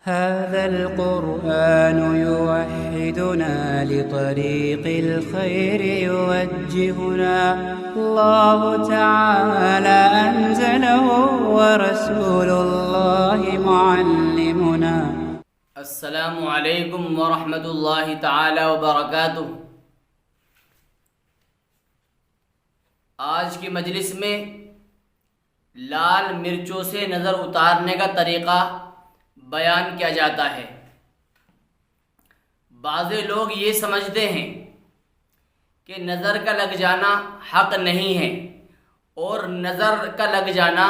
هذا القرآن يوحدنا لطريق الخير يوجهنا الله تعالى أنزله ورسول الله معلمنا. السلام علیکم ورحمۃ اللہ تعالی وبرکاتہ. آج کی مجلس میں لال مرچوں سے نظر اتارنے کا طریقہ بیان کیا جاتا ہے. بعض لوگ یہ سمجھتے ہیں کہ نظر کا لگ جانا حق نہیں ہے اور نظر کا لگ جانا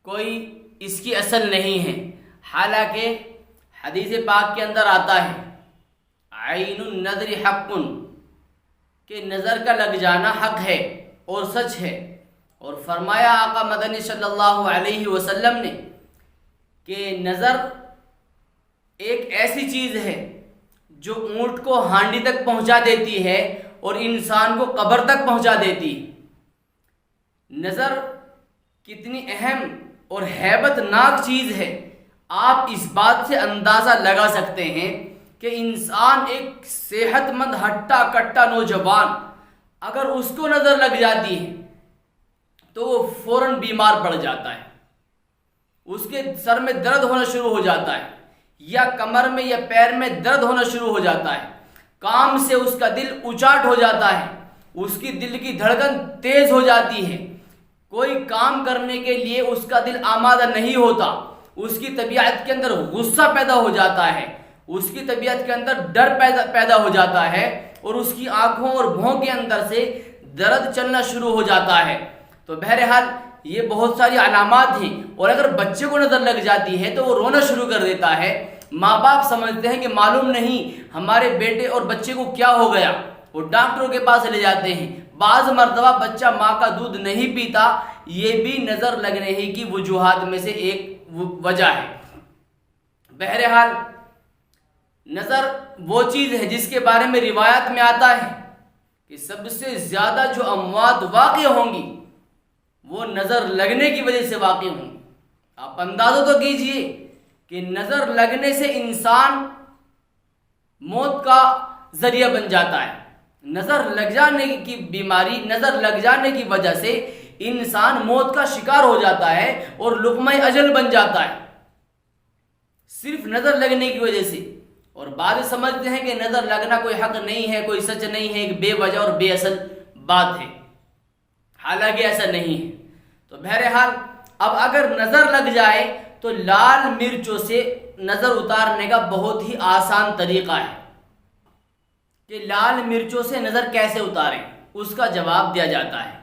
کوئی اس کی اصل نہیں ہے، حالانکہ حدیث پاک کے اندر آتا ہے عین النظر حق، کہ نظر کا لگ جانا حق ہے اور سچ ہے. اور فرمایا آقا مدنی صلی اللہ علیہ وسلم نے کہ نظر ایک ایسی چیز ہے جو اونٹ کو ہانڈی تک پہنچا دیتی ہے اور انسان کو قبر تک پہنچا دیتی ہے. نظر کتنی اہم اور ہیبت ناک چیز ہے، آپ اس بات سے اندازہ لگا سکتے ہیں کہ انسان ایک صحت مند ہٹا کٹا نوجوان اگر اس کو نظر لگ جاتی ہے تو وہ فوراً بیمار پڑ جاتا ہے، اس کے سر میں درد ہونا شروع ہو جاتا ہے یا کمر میں یا پیر میں درد ہونا شروع ہو جاتا ہے، کام سے اس کا دل اچاٹ ہو جاتا ہے، اس کی دل کی دھڑکن تیز ہو جاتی ہے، کوئی کام کرنے کے لیے اس کا دل آمادہ نہیں ہوتا، اس کی طبیعت کے اندر غصہ پیدا ہو جاتا ہے، اس کی طبیعت کے اندر ڈر پیدا ہو جاتا ہے اور اس کی آنکھوں اور بھوں کے اندر سے درد چلنا شروع ہو جاتا ہے. تو بہرحال یہ بہت ساری علامات ہیں، اور اگر بچے کو نظر لگ جاتی ہے تو وہ رونا شروع کر دیتا ہے. ماں باپ سمجھتے ہیں کہ معلوم نہیں ہمارے بیٹے اور بچے کو کیا ہو گیا، وہ ڈاکٹروں کے پاس لے جاتے ہیں. بعض مرتبہ بچہ ماں کا دودھ نہیں پیتا، یہ بھی نظر لگنے ہی کی وجوہات میں سے ایک وجہ ہے. بہرحال نظر وہ چیز ہے جس کے بارے میں روایات میں آتا ہے کہ سب سے زیادہ جو اموات واقع ہوں گی وہ نظر لگنے کی وجہ سے واقع ہوں گی. آپ اندازہ تو کیجئے کہ نظر لگنے سے انسان موت کا ذریعہ بن جاتا ہے. نظر لگ جانے کی بیماری، نظر لگ جانے کی وجہ سے انسان موت کا شکار ہو جاتا ہے اور لقمہ اجل بن جاتا ہے صرف نظر لگنے کی وجہ سے. اور بعض سمجھتے ہیں کہ نظر لگنا کوئی حق نہیں ہے، کوئی سچ نہیں ہے، ایک بے وجہ اور بے اصل بات ہے، حالانکہ ایسا نہیں ہے. تو بہرحال اب اگر نظر لگ جائے تو لال مرچوں سے نظر اتارنے کا بہت ہی آسان طریقہ ہے. کہ لال مرچوں سے نظر کیسے اتاریں، اس کا جواب دیا جاتا ہے.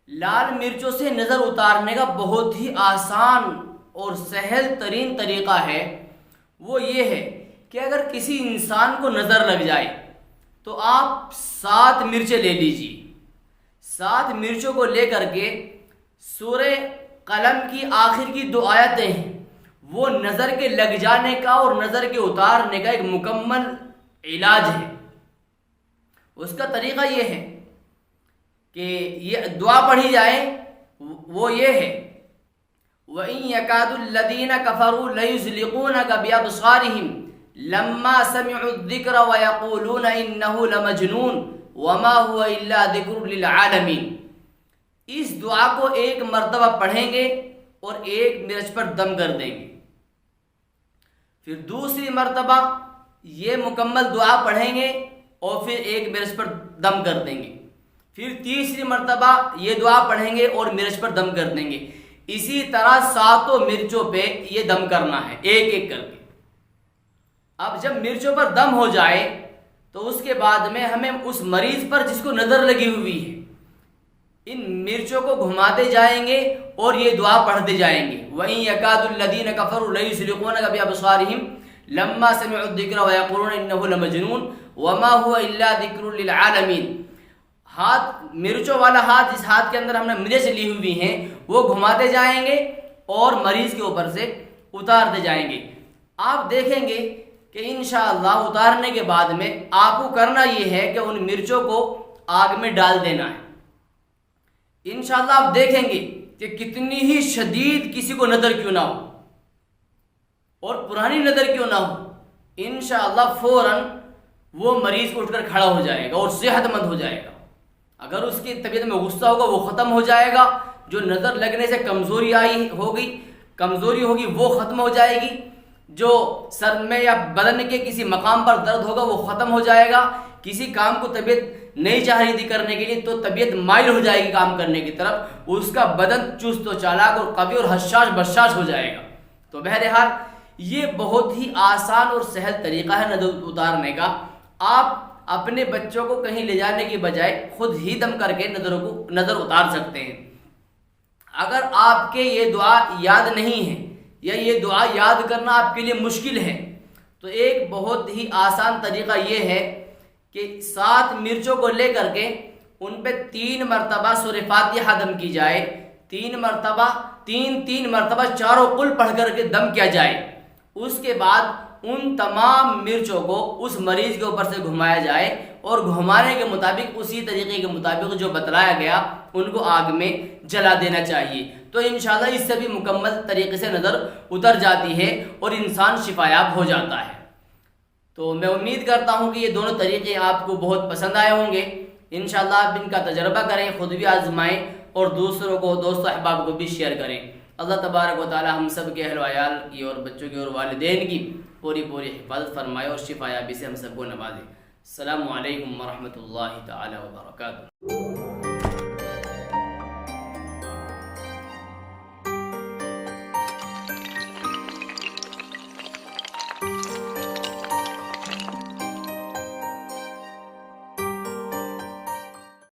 لال مرچوں سے نظر اتارنے کا بہت ہی آسان اور سہل ترین طریقہ ہے وہ یہ ہے کہ اگر کسی انسان کو نظر لگ جائے تو آپ 7 مرچیں لے لیجیے. 7 مرچوں کو لے کر کے سورہ قلم کی آخر کی 2 آیتیں ہیں، وہ نظر کے لگ جانے کا اور نظر کے اتارنے کا ایک مکمل علاج ہے. اس کا طریقہ یہ ہے کہ یہ دعا پڑھی جائے، وہ یہ ہے وَإِن يَكَادُ الَّذِينَ كَفَرُوا لَيُزْلِقُونَكَ بِأَبْصَارِهِمْ لَمَّا سَمِعُوا الذِّكْرَ وَيَقُولُونَ إِنَّهُ لَمَجْنُونٌ وَمَا هُوَ إِلَّا ذِكْرٌ لِلْعَالَمِينَ. اس دعا کو ایک مرتبہ پڑھیں گے اور ایک مرچ پر دم کر دیں گے، پھر دوسری مرتبہ یہ مکمل دعا پڑھیں گے اور پھر ایک مرچ پر دم کر دیں گے، پھر تیسری مرتبہ یہ دعا پڑھیں گے اور مرچ پر دم کر دیں گے. اسی طرح 7 مرچوں پہ یہ دم کرنا ہے ایک ایک کر کے. اب جب مرچوں پر دم ہو جائے تو اس کے بعد میں ہمیں اس مریض پر جس کو نظر لگی ہوئی ہے ان مرچوں کو گھماتے جائیں گے اور یہ دعا پڑھتے جائیں گے وَإِن يَكَادُ الَّذِينَ كَفَرُوا لَيُزْلِقُونَكَ بِأَبْصَارِهِمْ لَمَّا سَمِعُوا الذِّكْرَ وَيَقُولُونَ إِنَّهُ لَمَجْنُونٌ وَمَا هُوَ إِلَّا ذِكْرٌ لِلْعَالَمِينَ. ہاتھ مرچوں والا ہاتھ جس ہاتھ کے اندر ہم نے مرچ لی ہوئی ہیں وہ گھماتے جائیں گے اور مریض کے اوپر سے اتارتے جائیں گے. آپ دیکھیں گے کہ انشاءاللہ اتارنے کے بعد میں آپ کو کرنا یہ ہے کہ ان مرچوں کو آگ میں ڈال دینا ہے. انشاءاللہ آپ دیکھیں گے کہ کتنی ہی شدید کسی کو نظر کیوں نہ ہو، اور پرانی نظر کیوں نہ ہو، انشاءاللہ فوراً وہ مریض اٹھ کر کھڑا ہو جائے گا اور صحت مند ہو جائے گا۔ اگر اس کی طبیعت میں غصہ ہوگا وہ ختم ہو جائے گا، جو نظر لگنے سے کمزوری ہوگی وہ ختم ہو جائے گی، جو سر میں یا بدن کے کسی مقام پر درد ہوگا وہ ختم ہو جائے گا، کسی کام کو طبیعت نہیں چاہ رہی تھی کرنے کے لیے تو طبیعت مائل ہو جائے گی کام کرنے کی طرف، اس کا بدن چست و چالاک اور قوی اور حشاش بشاش ہو جائے گا۔ تو بہرحال یہ بہت ہی آسان اور سہل طریقہ ہے نظر اتارنے کا۔ آپ اپنے بچوں کو کہیں لے جانے کی بجائے خود ہی دم کر کے نظر اتار سکتے ہیں۔ اگر آپ کے یہ دعا یاد نہیں ہے یا یہ دعا یاد کرنا آپ کے لیے مشکل ہے تو ایک بہت ہی آسان طریقہ یہ ہے کہ 7 مرچوں کو لے کر کے ان پہ 3 مرتبہ سورہ فاتحہ دم کی جائے، 3 مرتبہ چاروں قل پڑھ کر کے دم کیا جائے۔ اس کے بعد ان تمام مرچوں کو اس مریض کے اوپر سے گھمایا جائے اور گھمانے کے مطابق اسی طریقے کے مطابق جو بتلایا گیا ان کو آگ میں جلا دینا چاہیے۔ تو انشاءاللہ اس سے بھی مکمل طریقے سے نظر اتر جاتی ہے اور انسان شفایاب ہو جاتا ہے۔ تو میں امید کرتا ہوں کہ یہ دونوں طریقے آپ کو بہت پسند آئے ہوں گے۔ انشاءاللہ آپ ان کا تجربہ کریں، خود بھی آزمائیں اور دوسروں کو، دوست و احباب کو بھی شیئر کریں۔ اللہ تبارک و تعالی ہم سب کے اہل و عیال کی اور بچوں کی اور والدین کی پوری حفاظت فرمائے اور شفایابی سے ہم سب کو نوازے۔ السلام علیکم ورحمۃ اللہ تعالی وبرکاتہ۔